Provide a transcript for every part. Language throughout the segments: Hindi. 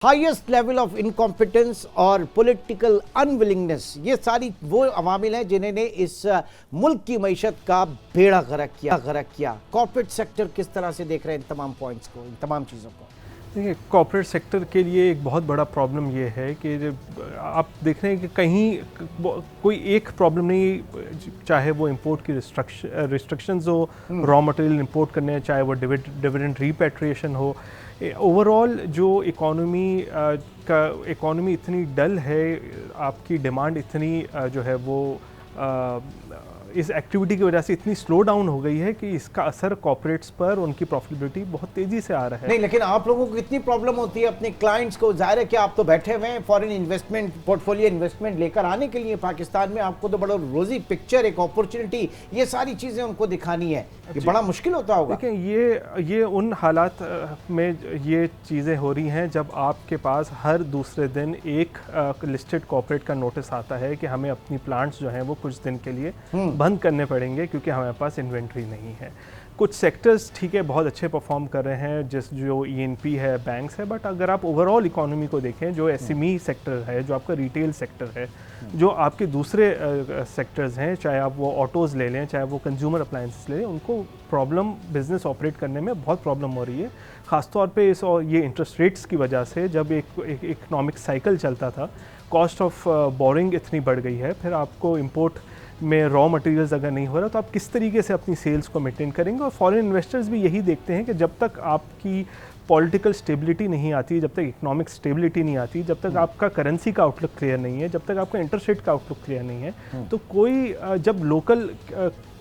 हाईएस्ट लेवल ऑफ इनकॉम्पिटेंस और पॉलिटिकल अनविलिंगनेस, ये सारी वो अवामिल हैं जिन्होंने इस मुल्क की मईशत का बेड़ा गर्क किया। कॉर्पोरेट सेक्टर किस तरह से देख रहे हैं इन तमाम पॉइंट्स को, इन तमाम चीज़ों को? देखिए, कॉर्पोरेट सेक्टर के लिए एक बहुत बड़ा प्रॉब्लम ये है कि जब आप देख रहे हैं कि कहीं कोई एक प्रॉब्लम नहीं, चाहे वो इंपोर्ट की रिस्ट्रिक्शंस हो, रॉ मटेरियल इंपोर्ट करने, चाहे वो डिविडेंड रीपैट्रिएशन हो, ओवरऑल जो इकोनॉमी इतनी डल है, आपकी डिमांड इतनी जो है वो इस एक्टिविटी की वजह से इतनी स्लो डाउन हो गई है कि इसका असर कॉर्पोरेट्स पर, उनकी प्रॉफिटेबिलिटी बहुत तेजी से आ रहा है। नहीं, लेकिन आप लोगों को कितनी प्रॉब्लम होती है अपने क्लाइंट्स को? जाहिर है कि आप तो बैठे हुए हैं फॉरेन इन्वेस्टमेंट, पोर्टफोलियो इन्वेस्टमेंट लेकर आने के लिए पाकिस्तान में, आपको तो बड़ा रोजी पिक्चर, एक अपॉर्चुनिटी, ये सारी चीजें उनको दिखानी है, ये बड़ा मुश्किल होता होगा। देखिए, ये उन हालात में ये चीज़ें हो रही हैं जब आपके पास हर दूसरे दिन एक लिस्टेड कॉर्पोरेट का नोटिस आता है कि हमें अपनी प्लांट्स जो हैं वो कुछ दिन के लिए बंद करने पड़ेंगे क्योंकि हमारे पास इन्वेंट्री नहीं है। कुछ सेक्टर्स ठीक है बहुत अच्छे परफॉर्म कर रहे हैं, जो ईएनपी है, बैंक्स है, बट अगर आप ओवरऑल इकोनॉमी को देखें, जो एसएमई सेक्टर है, जो आपका रिटेल सेक्टर है, जो आपके दूसरे सेक्टर्स हैं, चाहे आप वो ऑटोज़ ले लें, चाहे वो कंज्यूमर अप्लायंसेस ले लें, उनको प्रॉब्लम, बिजनेस ऑपरेट करने में बहुत प्रॉब्लम हो रही है। ख़ासतौर पे ये इंटरेस्ट रेट्स की वजह से, जब एक इकोनॉमिक साइकिल चलता था, कॉस्ट ऑफ बोरिंग इतनी बढ़ गई है, फिर आपको इम्पोर्ट में रॉ मटेरियल्स अगर नहीं हो रहा तो आप किस तरीके से अपनी सेल्स को मेंटेन करेंगे। और फॉरेन इन्वेस्टर्स भी यही देखते हैं कि जब तक आपकी पॉलिटिकल स्टेबिलिटी नहीं आती, जब तक इकोनॉमिक स्टेबिलिटी नहीं आती, जब तक आपका करेंसी का आउटलुक क्लियर नहीं है, जब तक आपका इंटरेस्ट रेट का आउटलुक क्लियर नहीं है, तो कोई जब लोकल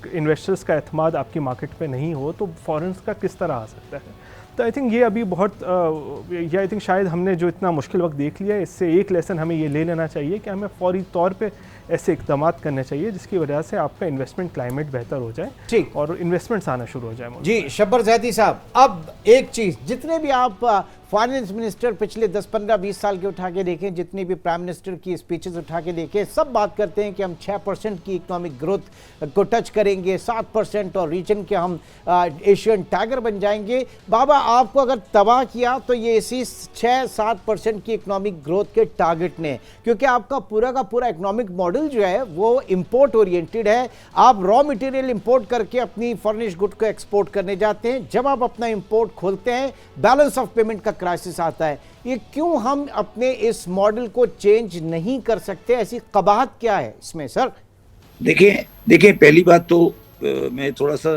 इन्वेस्टर्स का एतमाद आपकी मार्केट पे नहीं हो तो फॉरेन्स का किस तरह आ सकता है। तो आई थिंक ये अभी बहुत आई थिंक शायद हमने जो इतना मुश्किल वक्त देख लिया है, इससे एक लेसन हमें ये ले लेना चाहिए कि हमें फौरी तौर पे ऐसे इक़दाम करने चाहिए जिसकी वजह से आपका इन्वेस्टमेंट क्लाइमेट बेहतर हो जाए, ठीक, और इन्वेस्टमेंट्स आना शुरू हो जाए। जी शब्बर ज़ैदी साहब, अब एक चीज़, जितने भी आप फाइनेंस मिनिस्टर पिछले 10, 15, 20 साल के उठा के देखें, जितनी भी प्राइम मिनिस्टर की स्पीचेस उठा के देखें, सब बात करते हैं कि हम 6% की इकोनॉमिक ग्रोथ को टच करेंगे, 7%, और रीजन के हम एशियन टाइगर बन जाएंगे। बाबा, आपको अगर तबाह किया तो ये इसी 6-7% की इकोनॉमिक ग्रोथ के टारगेट ने, क्योंकि आपका पूरा का पूरा इकोनॉमिक मॉडल जो है वो इम्पोर्ट ओरिएंटेड है। आप रॉ मटेरियल इंपोर्ट करके अपनी फर्निश गुड को एक्सपोर्ट करने जाते हैं, जब आप अपना इंपोर्ट खोलते हैं बैलेंस ऑफ पेमेंट का क्राइसिस आता है। ये क्यों हम अपने इस मॉडल को चेंज नहीं कर सकते? ऐसी कबाहत क्या है इसमें सर? देखिए पहली बात तो मैं थोड़ा सा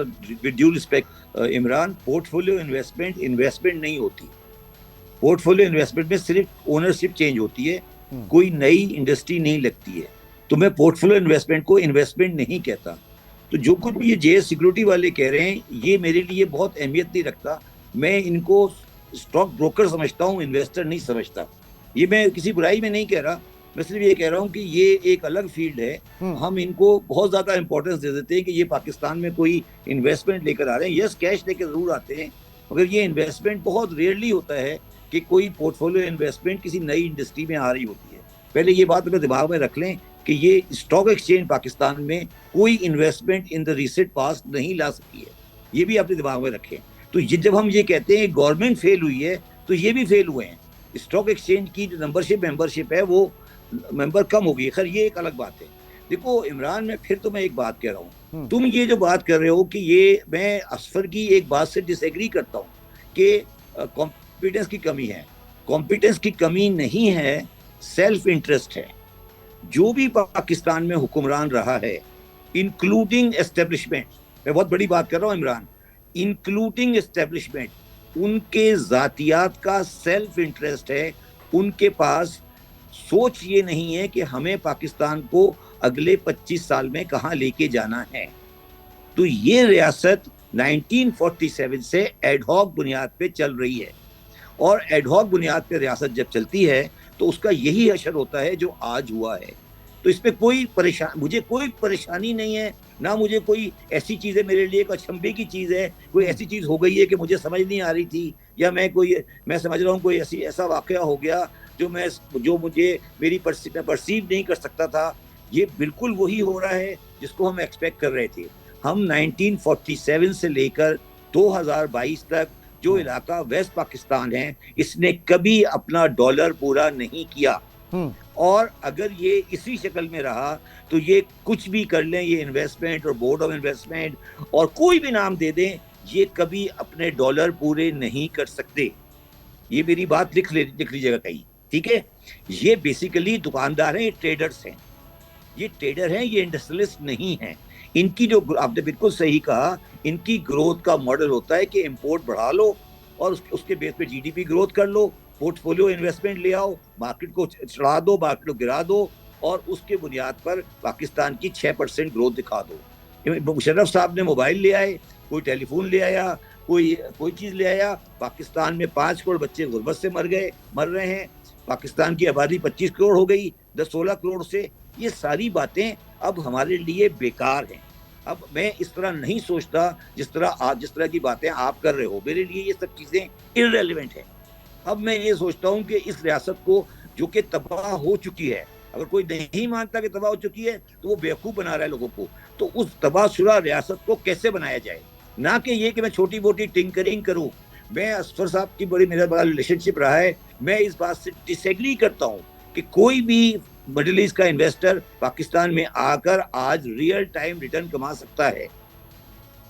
with due respect Imran, portfolio investment नहीं होती। पोर्टफोलियो इन्वेस्टमेंट में सिर्फ ओनरशिप चेंज होती है, कोई नई इंडस्ट्री नहीं लगती है। तो मैं पोर्टफोलियो इन्वेस्टमेंट को इन्वेस्टमेंट नहीं कहता। तो जो कुछ भी ये जेएस सिक्योरिटी वाले कह रहे हैं, ये मेरे लिए बहुत अहमियत नहीं रखता। मैं इनको स्टॉक ब्रोकर समझता हूँ, इन्वेस्टर नहीं समझता। ये मैं किसी बुराई में नहीं कह रहा, मैं सिर्फ ये कह रहा हूँ कि ये एक अलग फील्ड है। हम इनको बहुत ज़्यादा इंपॉर्टेंस दे देते हैं कि ये पाकिस्तान में कोई इन्वेस्टमेंट लेकर आ रहे हैं। यस, कैश लेकर ज़रूर आते हैं, मगर ये इन्वेस्टमेंट बहुत रेयरली होता है कि कोई पोर्टफोलियो इन्वेस्टमेंट किसी नई इंडस्ट्री में आ रही होती है। पहले ये बात अपने दिमाग में रख लें कि ये स्टॉक एक्सचेंज पाकिस्तान में कोई investment in the recent past नहीं ला सकी है, ये भी अपने दिमाग में रखें। तो ये जब हम ये कहते हैं गवर्नमेंट फेल हुई है, तो ये भी फेल हुए हैं। स्टॉक एक्सचेंज की जो मेंबरशिप है, वो मेंबर कम हो गई। खैर, ये एक अलग बात है। देखो इमरान, मैं एक बात कह रहा हूँ, तुम ये जो बात कर रहे हो कि ये, मैं असफर की एक बात से डिसएग्री करता हूँ कि कॉम्पिटेंस की कमी है। कॉम्पिटेंस की कमी नहीं है, सेल्फ इंटरेस्ट है। जो भी पाकिस्तान में हुक्मरान रहा है, इंक्लूडिंग एस्टेब्लिशमेंट, मैं बहुत बड़ी बात कर रहा हूँ इमरान, इंक्लूडिंग एस्टेब्लिशमेंट, उनके जातियात का सेल्फ इंटरेस्ट है। उनके पास सोच ये नहीं है कि हमें पाकिस्तान को अगले 25 साल में कहाँ लेके जाना है। तो ये रियासत 1947 से एडहॉक बुनियाद पे चल रही है, और एडहॉक बुनियाद पे रियासत जब चलती है तो उसका यही असर होता है जो आज हुआ है। तो इसमें मुझे कोई परेशानी नहीं है, ना मुझे कोई ऐसी चीज़ है मेरे लिए अचंभे की चीज़ है, कोई ऐसी चीज़ हो गई है कि मुझे समझ नहीं आ रही थी, या मैं समझ रहा हूँ कोई ऐसा वाकया हो गया जो मुझे परसीव नहीं कर सकता था। ये बिल्कुल वही हो रहा है जिसको हम एक्सपेक्ट कर रहे थे। हम 1947 से लेकर 2022 तक जो इलाका वेस्ट पाकिस्तान है, इसने कभी अपना डॉलर पूरा नहीं किया। और अगर ये इसी शक्ल में रहा तो ये कुछ भी कर लें, ये इन्वेस्टमेंट और बोर्ड ऑफ इन्वेस्टमेंट और कोई भी नाम दे दें, ये कभी अपने डॉलर पूरे नहीं कर सकते। ये मेरी बात लिख लीजिएगा कहीं, ठीक है। ये बेसिकली दुकानदार हैं, ये ट्रेडर्स हैं, ये ट्रेडर हैं, ये इंडस्ट्रियलिस्ट नहीं हैं। इनकी जो, आपने बिल्कुल सही कहा, इनकी ग्रोथ का मॉडल होता है कि इंपोर्ट बढ़ा लो और उसके बेस पे जीडीपी ग्रोथ कर लो, पोर्टफोलियो इन्वेस्टमेंट ले आओ, मार्केट को चढ़ा दो, मार्केट को गिरा दो और उसके बुनियाद पर पाकिस्तान की 6% ग्रोथ दिखा दो। मुशर्रफ साहब ने मोबाइल ले आए, कोई टेलीफोन ले आया, कोई चीज़ ले आया, पाकिस्तान में 5 करोड़ बच्चे गुर्बत से मर रहे हैं, पाकिस्तान की आबादी 25 करोड़ हो गई 10-16 करोड़ से। ये सारी बातें अब हमारे लिए बेकार हैं। अब मैं इस तरह नहीं सोचता जिस तरह की बातें आप कर रहे हो, मेरे लिए ये सब चीज़ें इररेलेवेंट है। अब मैं ये सोचता हूँ कि इस रियासत को, जो कि तबाह हो चुकी है, अगर कोई नहीं मानता कि तबाह हो चुकी है तो वो बेवकूफ़ बना रहा है लोगों को, तो उस तबाहशुदा रियासत को कैसे बनाया जाए, ना कि ये कि मैं छोटी मोटी टिंकरिंग करूँ। मैं असफर साहब की मेरा बड़ा रिलेशनशिप रहा है, मैं इस बात से डिसएग्री करता हूँ कि कोई भी मिडिल ईस्ट का इन्वेस्टर पाकिस्तान में आकर आज रियल टाइम रिटर्न कमा सकता है।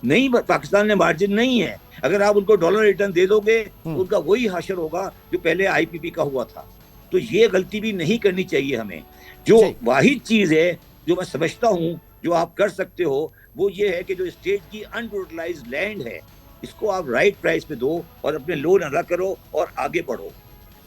नहीं, पाकिस्तान में मार्जिन नहीं है। अगर आप उनको डॉलर रिटर्न दे दोगे तो उनका वही हाशर होगा जो पहले आईपीपी का हुआ था। तो ये गलती भी नहीं करनी चाहिए हमें। जो वाहिद चीज है जो मैं समझता हूँ जो आप कर सकते हो, वो ये है कि जो स्टेट की अनयूटिलाइज्ड लैंड है, इसको आप राइट प्राइस पे दो और अपने लोन अदा करो और आगे बढ़ो।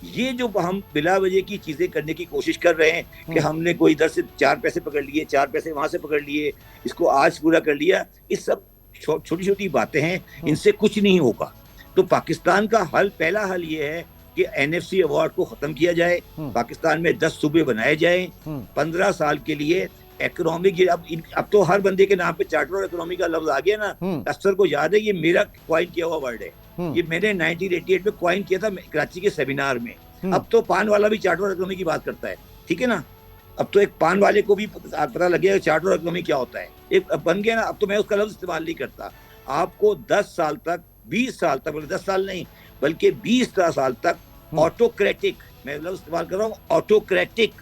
ये जो हम बिला वजह की चीजें करने की कोशिश कर रहे हैं कि हमने कोई इधर से 4 पैसे पकड़ लिए, 4 पैसे वहां से पकड़ लिए, इसको आज पूरा कर लिया, इस सब छोटी छोटी बातें हैं, इनसे कुछ नहीं होगा। तो पाकिस्तान का पहला हल ये है कि एनएफसी अवार्ड को खत्म किया जाए, पाकिस्तान में 10 सूबे बनाए जाए, 15 साल के लिए इकोनॉमिक। अब तो हर बंदे के नाम पे चार्टर ऑफ इकोनॉमी का लफ्ज आ गया ना। अक्सर को याद है, ये मेरा क्वाइन किया हुआ वर्ड है, ये मैंने 1988 में क्वाइन किया था कराची के सेमिनार में। अब तो पान वाला भी चार्टर ऑफ इकोनॉमी की बात करता है, ठीक है ना। अब तो एक पान वाले को भी पता लग गया चार्टर ऑफ इकोनॉमी क्या होता है, एक बन गया ना। अब तो मैं उसका लफ्ज इस्तेमाल नहीं करता। आपको 10 साल तक, 20 साल तक, बोले 10 साल नहीं बल्कि 20 साल तक ऑटोक्रेटिक, मैं लफ्ज इस्तेमाल कर रहा हूँ, ऑटोक्रेटिक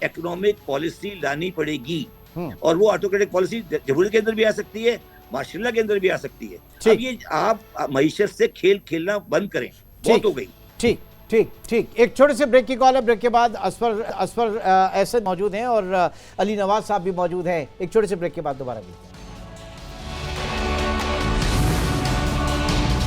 इकोनॉमिक पॉलिसी लानी पड़ेगी। और वो ऑटोक्रेटिक पॉलिसी जमहूरियत के अंदर भी आ सकती है, माशाल्लाह के अंदर भी आ सकती है। अब ये आप मईशत से खेल खेलना बंद करें, बहुत हो गई। ठीक ठीक ठीक, एक छोटे से ब्रेक की कॉल है। ब्रेक के बाद असफर ऐसे मौजूद हैं और अली नवाज साहब भी मौजूद हैं। एक छोटे से ब्रेक के बाद दोबारा मिलते हैं।